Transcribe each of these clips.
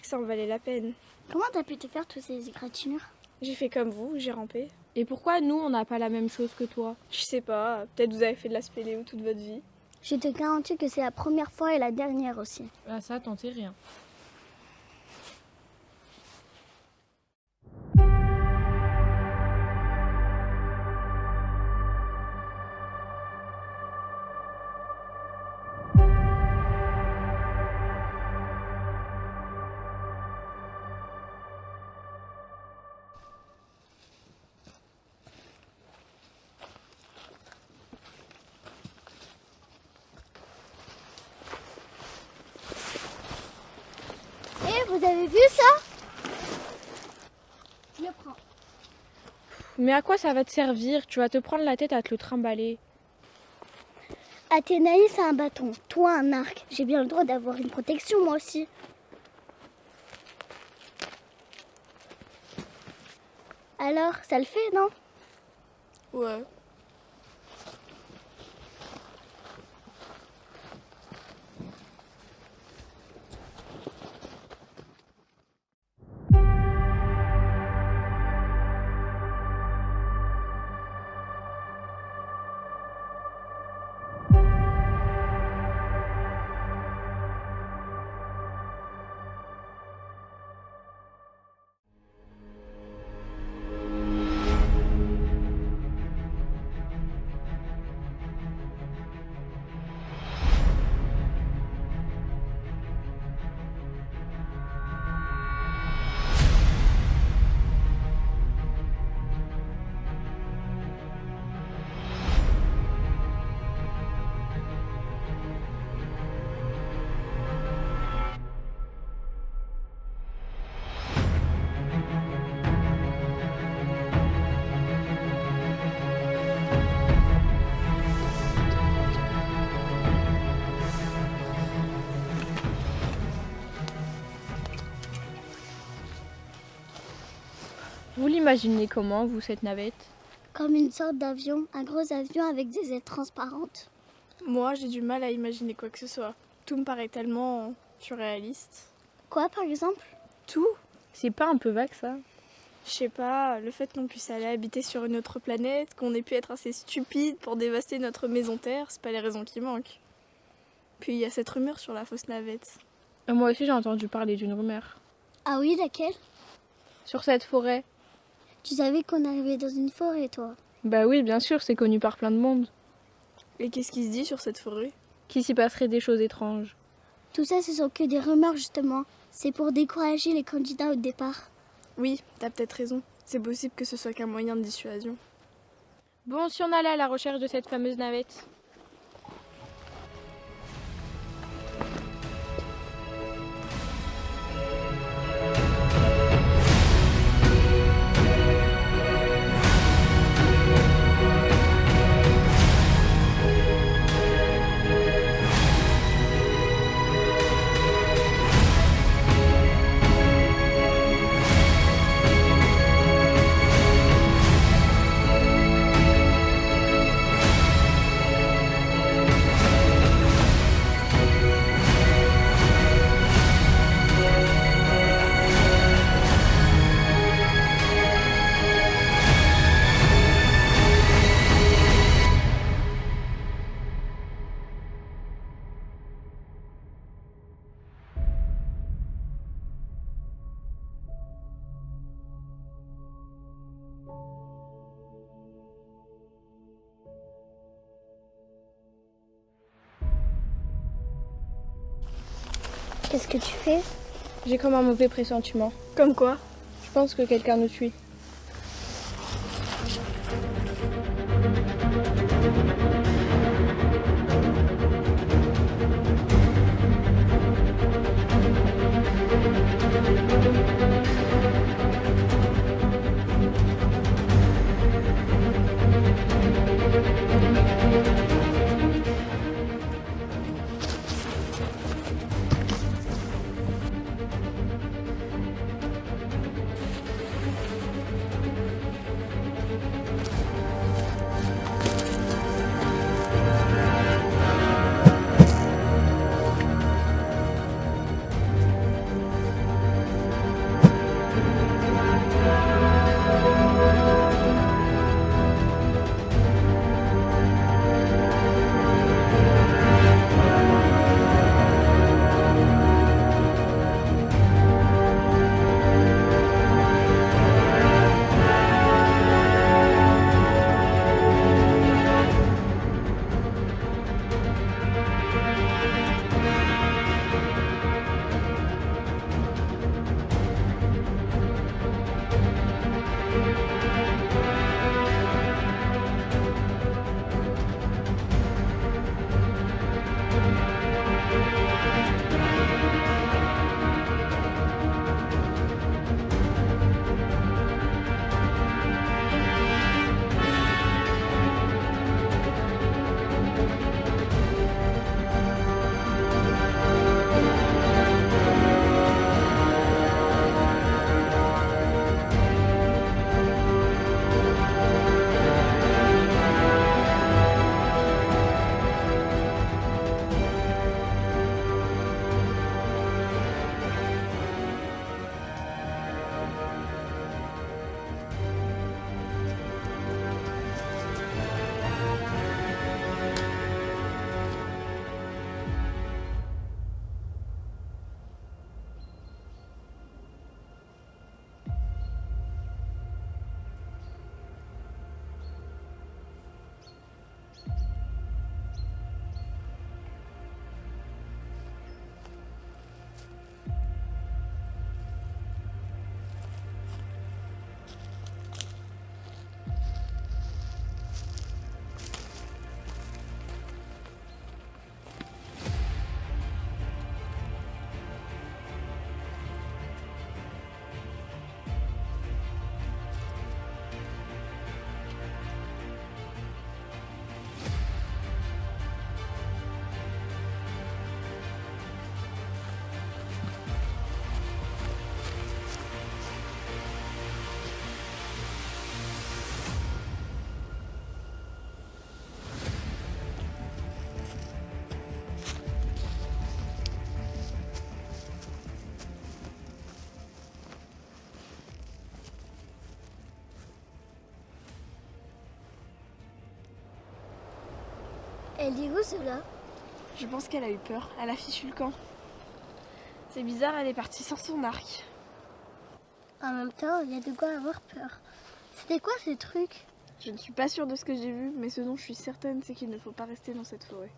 ça en valait la peine. Comment t'as pu te faire toutes ces égratignures? J'ai fait comme vous, j'ai rampé. Et pourquoi nous, on n'a pas la même chose que toi? Je sais pas, peut-être vous avez fait de la spéléo toute votre vie. Je te garantis que c'est la première fois et la dernière aussi. Ah ça, t'en sais rien. Vous avez vu ça? Je le prends. Mais à quoi ça va te servir? Tu vas te prendre la tête à te le trimballer. Athénaïs a un bâton, toi un arc. J'ai bien le droit d'avoir une protection moi aussi. Alors, ça le fait, non? Ouais. Vous l'imaginez comment, vous, cette navette? Comme une sorte d'avion, un gros avion avec des ailes transparentes. Moi, j'ai du mal à imaginer quoi que ce soit. Tout me paraît tellement surréaliste. Quoi, par exemple? Tout? C'est pas un peu vague, ça? Je sais pas, le fait qu'on puisse aller habiter sur une autre planète, qu'on ait pu être assez stupide pour dévaster notre maison Terre, c'est pas les raisons qui manquent. Puis il y a cette rumeur sur la fausse navette. Moi aussi, j'ai entendu parler d'une rumeur. Ah oui, laquelle? Sur cette forêt. Tu savais qu'on arrivait dans une forêt, toi? Bah oui, bien sûr, c'est connu par plein de monde. Et qu'est-ce qui se dit sur cette forêt? Qu'il s'y passerait des choses étranges. Tout ça, ce sont que des rumeurs, justement. C'est pour décourager les candidats au départ. Oui, t'as peut-être raison. C'est possible que ce soit qu'un moyen de dissuasion. Bon, si on allait à la recherche de cette fameuse navette. Qu'est-ce que tu fais? J'ai comme un mauvais pressentiment. Comme quoi? Je pense que quelqu'un nous suit. Elle est où, Zola? Je pense qu'elle a eu peur, elle a fichu le camp. C'est bizarre, elle est partie sans son arc. En même temps, il y a de quoi avoir peur. C'était quoi ces trucs? Je ne suis pas sûre de ce que j'ai vu, mais ce dont je suis certaine, c'est qu'il ne faut pas rester dans cette forêt.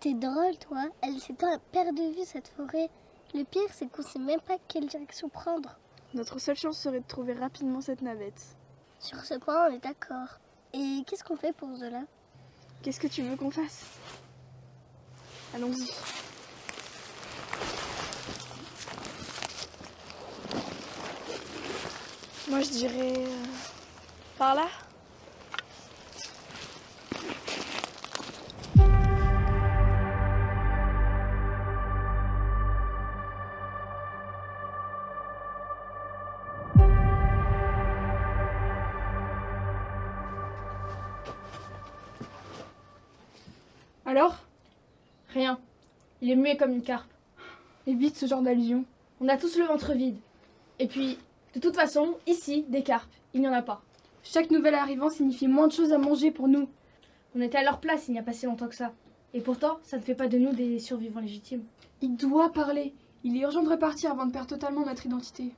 T'es drôle, toi. Elle s'est pas perdre de vue, cette forêt. Le pire, c'est qu'on sait même pas quelle direction prendre. Notre seule chance serait de trouver rapidement cette navette. Sur ce point, on est d'accord. Et qu'est-ce qu'on fait pour Zola? Qu'est-ce que tu veux qu'on fasse? Allons-y. Moi, je dirais... par là. Alors? Rien. Il est muet comme une carpe. Évite ce genre d'allusion. On a tous le ventre vide. Et puis, de toute façon, ici, des carpes, il n'y en a pas. Chaque nouvel arrivant signifie moins de choses à manger pour nous. On était à leur place il n'y a pas si longtemps que ça. Et pourtant, ça ne fait pas de nous des survivants légitimes. Il doit parler. Il est urgent de repartir avant de perdre totalement notre identité.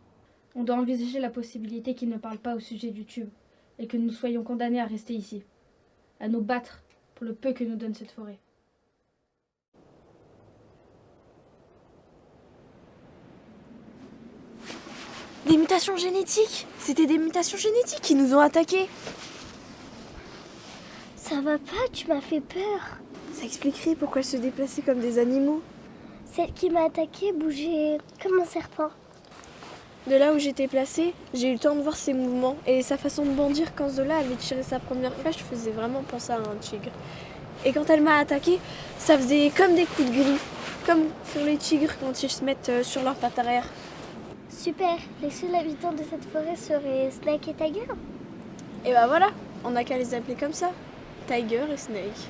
On doit envisager la possibilité qu'il ne parle pas au sujet du tube et que nous soyons condamnés à rester ici. À nous battre pour le peu que nous donne cette forêt. Des mutations génétiques! C'était des mutations génétiques qui nous ont attaqués! Ça va pas, tu m'as fait peur. Ça expliquerait pourquoi elles se déplaçaient comme des animaux. Celle qui m'a attaqué bougeait comme un serpent. De là où j'étais placée, j'ai eu le temps de voir ses mouvements et sa façon de bondir quand Zola avait tiré sa première flèche faisait vraiment penser à un tigre. Et quand elle m'a attaquée, ça faisait comme des coups de griffe, comme font les tigres quand ils se mettent sur leurs pattes arrière. Super, les seuls habitants de cette forêt seraient Snake et Tiger. Et bah voilà, on n'a qu'à les appeler comme ça, Tiger et Snake.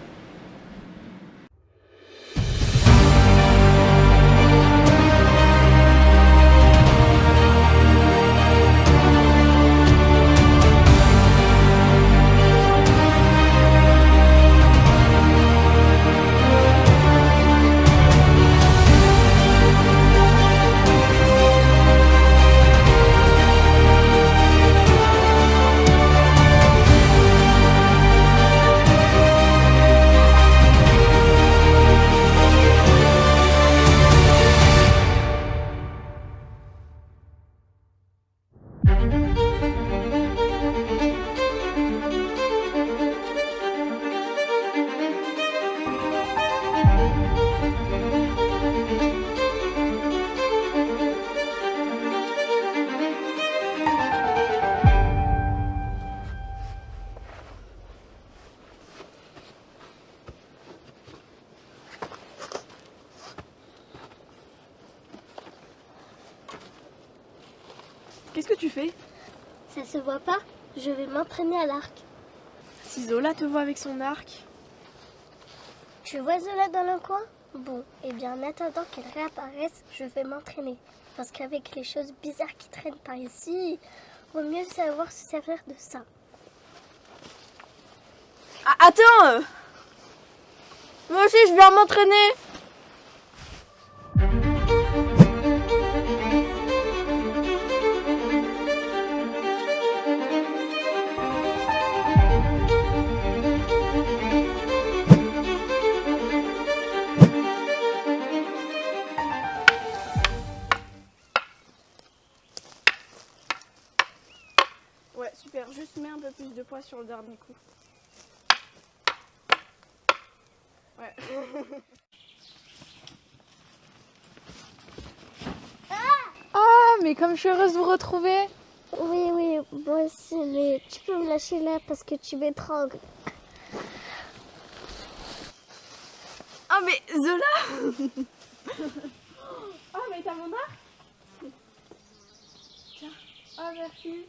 Qu'est-ce que tu fais? Ça se voit pas? Je vais m'entraîner à l'arc. Si Zola te voit avec son arc, Tu vois Zola dans le coin? Bon, eh bien en attendant qu'elle réapparaisse, je vais m'entraîner. Parce qu'avec les choses bizarres qui traînent par ici, vaut mieux savoir se servir de ça. ah, attends! Moi aussi je vais m'entraîner! Ouais, super. Juste mets un peu plus de poids sur le dernier coup. Ouais. Ah, mais comme je suis heureuse de vous retrouver. Oui, moi aussi, mais tu peux me lâcher là parce que tu m'étrangles. Ah mais Zola! Ah mais t'as mon arc? Tiens. Ah merci.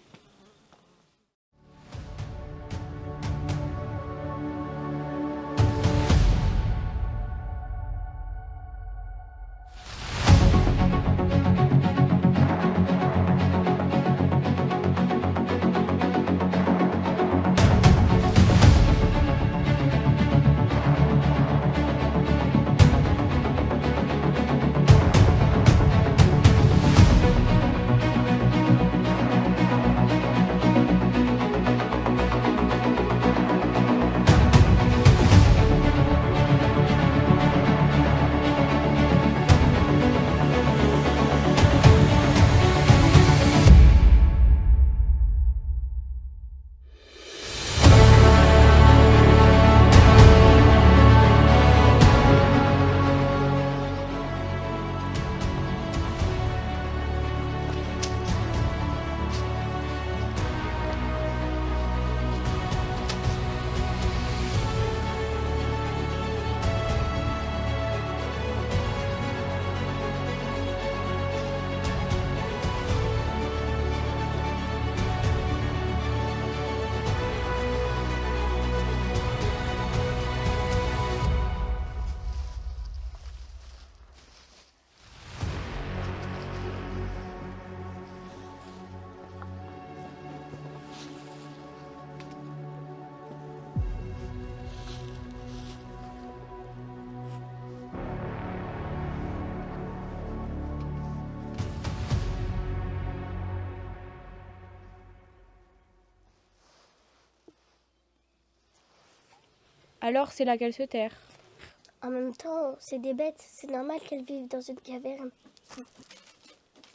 Alors c'est là qu'elles se terrent. En même temps, c'est des bêtes. C'est normal qu'elles vivent dans une caverne.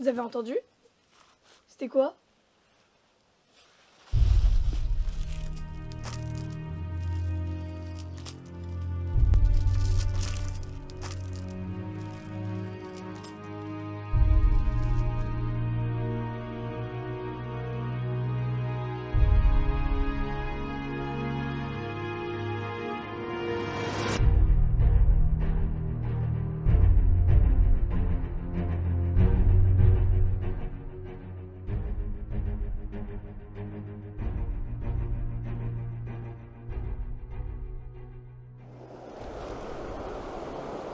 Vous avez entendu? C'était quoi?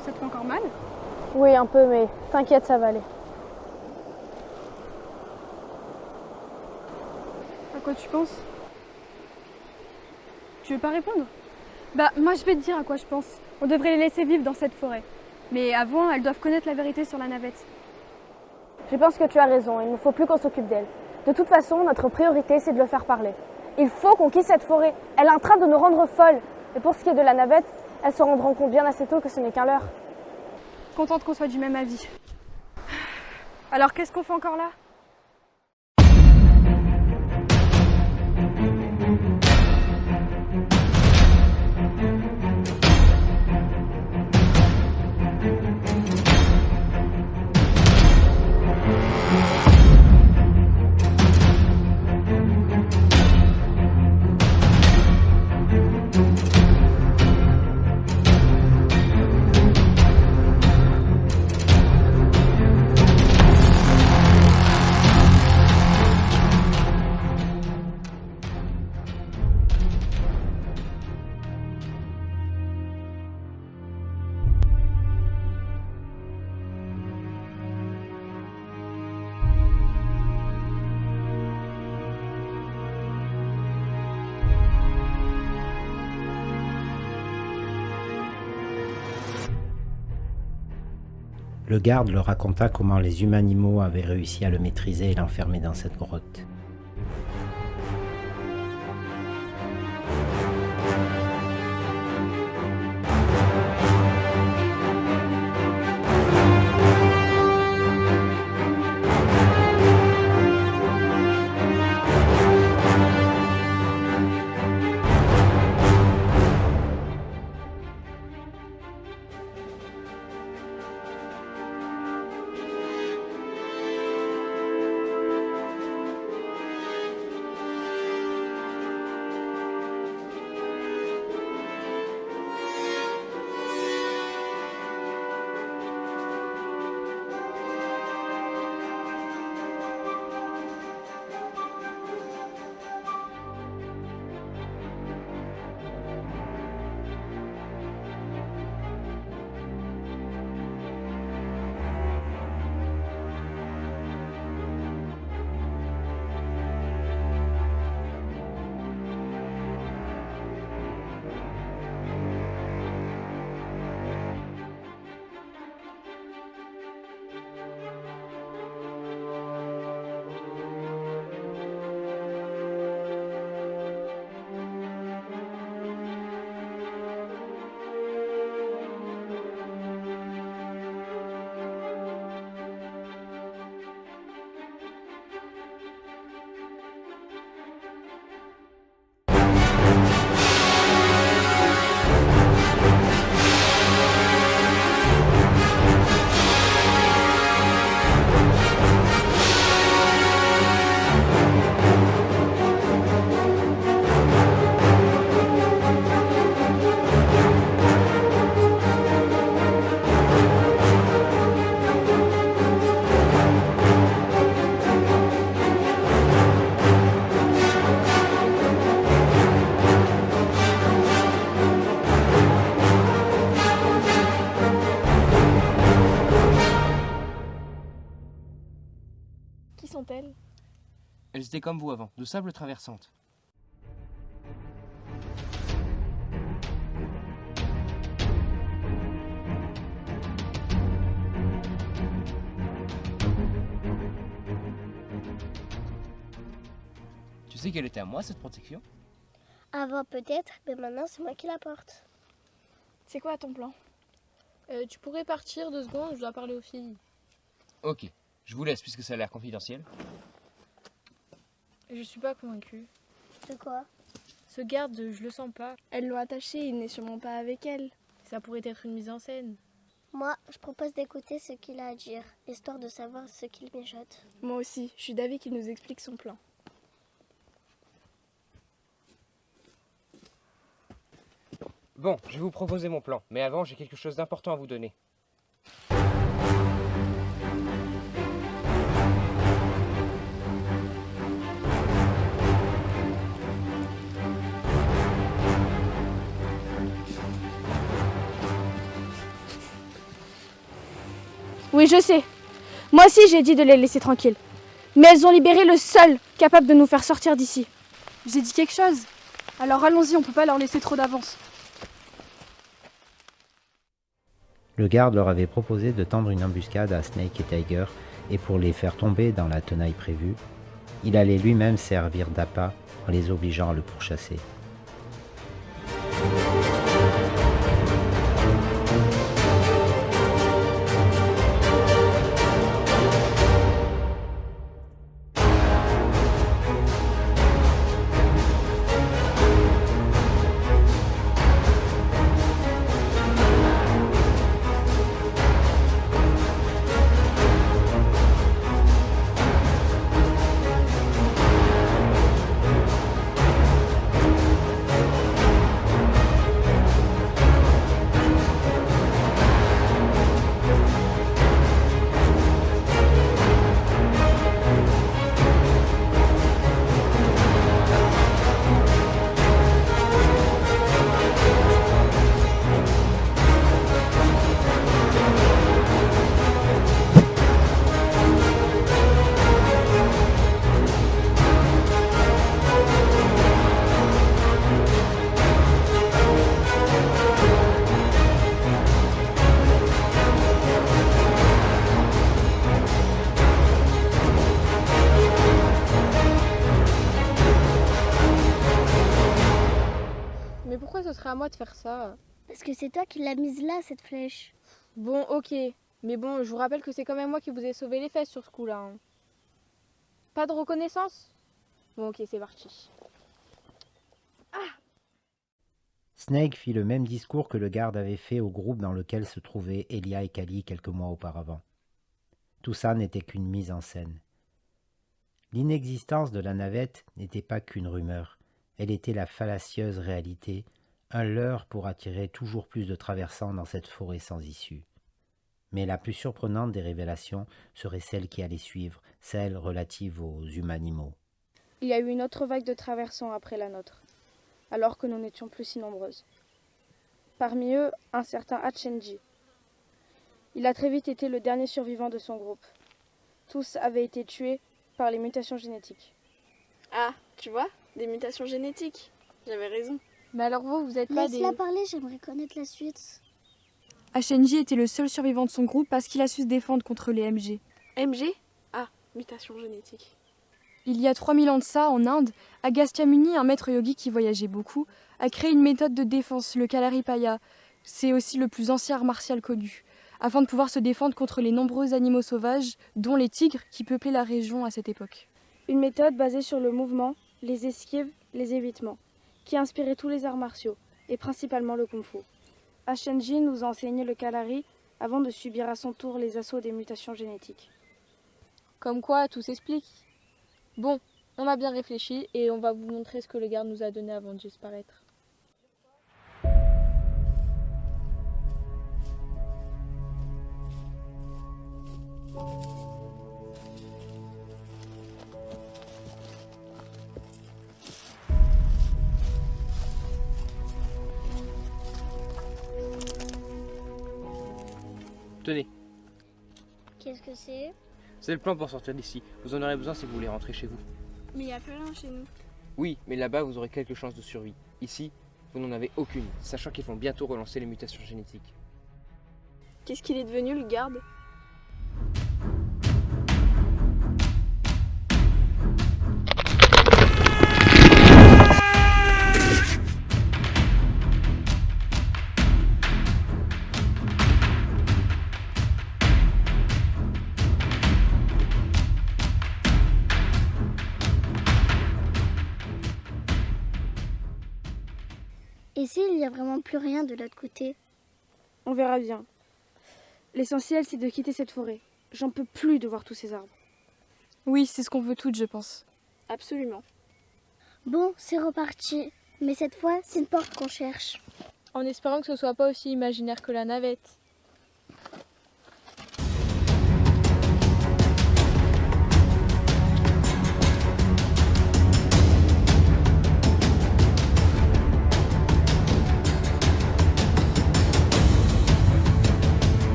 Ça te fait encore mal? Oui, un peu, mais t'inquiète, ça va aller. À quoi tu penses? Tu veux pas répondre? Bah, moi je vais te dire à quoi je pense. On devrait les laisser vivre dans cette forêt. Mais avant, elles doivent connaître la vérité sur la navette. Je pense que tu as raison, il ne faut plus qu'on s'occupe d'elle. De toute façon, notre priorité, c'est de le faire parler. Il faut qu'on quitte cette forêt. Elle est en train de nous rendre folles. Et pour ce qui est de la navette, elles se rendront compte bien assez tôt que ce n'est qu'un leurre. Contente qu'on soit du même avis. Alors qu'est-ce qu'on fait encore là? Le garde leur raconta comment les humanimaux avaient réussi à le maîtriser et l'enfermer dans cette grotte. Qui sont-elles? Elles étaient comme vous avant, de simples traversantes. Tu sais qu'elle était à moi, cette protection? Avant peut-être, mais maintenant c'est moi qui la porte. C'est quoi ton plan? Tu pourrais partir 2 secondes, je dois parler aux filles. Ok, je vous laisse puisque ça a l'air confidentiel. Je suis pas convaincue. De quoi? Ce garde, je le sens pas. Elles l'ont attaché, il n'est sûrement pas avec elle. Ça pourrait être une mise en scène. Moi, je propose d'écouter ce qu'il a à dire, histoire de savoir ce qu'il mijote. Moi aussi, je suis d'avis qu'il nous explique son plan. Bon, je vais vous proposer mon plan, mais avant j'ai quelque chose d'important à vous donner. Oui, je sais. Moi aussi, j'ai dit de les laisser tranquilles. Mais elles ont libéré le seul capable de nous faire sortir d'ici. J'ai dit quelque chose. Alors allons-y, on peut pas leur laisser trop d'avance. Le garde leur avait proposé de tendre une embuscade à Snake et Tiger, et pour les faire tomber dans la tenaille prévue, il allait lui-même servir d'appât en les obligeant à le pourchasser. Mais pourquoi ce serait à moi de faire ça? Parce que c'est toi qui l'as mise là, cette flèche. Bon, ok. Mais bon, je vous rappelle que c'est quand même moi qui vous ai sauvé les fesses sur ce coup-là. Hein. Pas de reconnaissance? Bon, ok, c'est parti. Snake fit le même discours que le garde avait fait au groupe dans lequel se trouvaient Elia et Kali quelques mois auparavant. Tout ça n'était qu'une mise en scène. L'inexistence de la navette n'était pas qu'une rumeur, elle était la fallacieuse réalité, un leurre pour attirer toujours plus de traversants dans cette forêt sans issue. Mais la plus surprenante des révélations serait celle qui allait suivre, celle relative aux humanimaux. Il y a eu une autre vague de traversants après la nôtre, alors que nous n'étions plus si nombreuses. Parmi eux, un certain Hachenji. Il a très vite été le dernier survivant de son groupe. Tous avaient été tués par les mutations génétiques. Ah, tu vois, des mutations génétiques. J'avais raison. Mais alors vous êtes pas des... Laisse-la parler, j'aimerais connaître la suite. Ashenji était le seul survivant de son groupe parce qu'il a su se défendre contre les MG. MG? Ah, mutation génétique. Il y a 3000 ans de ça, en Inde, Agastya Muni, un maître yogi qui voyageait beaucoup, a créé une méthode de défense, le Kalaripaya. C'est aussi le plus ancien art martial connu, afin de pouvoir se défendre contre les nombreux animaux sauvages, dont les tigres qui peuplaient la région à cette époque. Une méthode basée sur le mouvement, les esquives, les évitements, qui a inspiré tous les arts martiaux, et principalement le kung-fu. Hachenji nous a enseigné le Kalari avant de subir à son tour les assauts des mutations génétiques. Comme quoi, tout s'explique. Bon, on a bien réfléchi et on va vous montrer ce que le garde nous a donné avant de disparaître. Tenez, Qu'est-ce que c'est? c'est le plan pour sortir d'ici. Vous en aurez besoin si vous voulez rentrer chez vous. Mais il n'y a plus rien chez nous. Oui, mais là-bas vous aurez quelques chances de survie. Ici, vous n'en avez aucune, sachant qu'ils vont bientôt relancer les mutations génétiques. Qu'est-ce qu'il est devenu, le garde? Et s'il n'y a vraiment plus rien de l'autre côté? On verra bien. L'essentiel, c'est de quitter cette forêt. J'en peux plus de voir tous ces arbres. Oui, c'est ce qu'on veut toutes, je pense. Absolument. Bon, c'est reparti. Mais cette fois, c'est une porte qu'on cherche. En espérant que ce soit pas aussi imaginaire que la navette.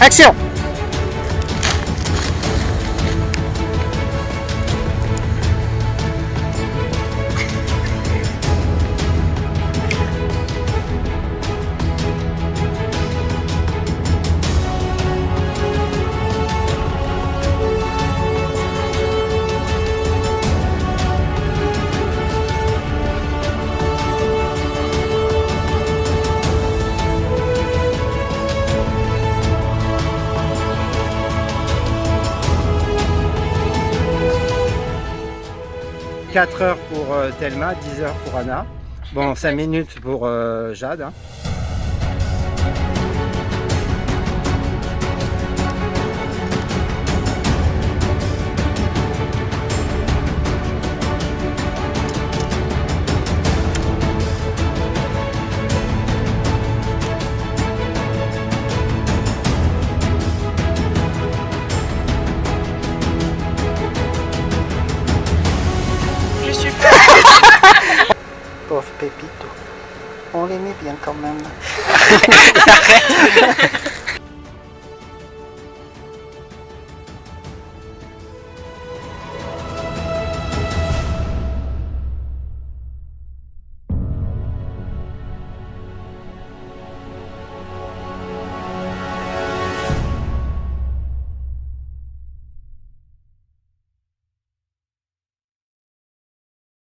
Action! « 4 heures pour Thelma, 10 heures pour Anna. Bon, 5 minutes pour Jade. Hein. Pauvre Pépito, on l'aimait bien quand même.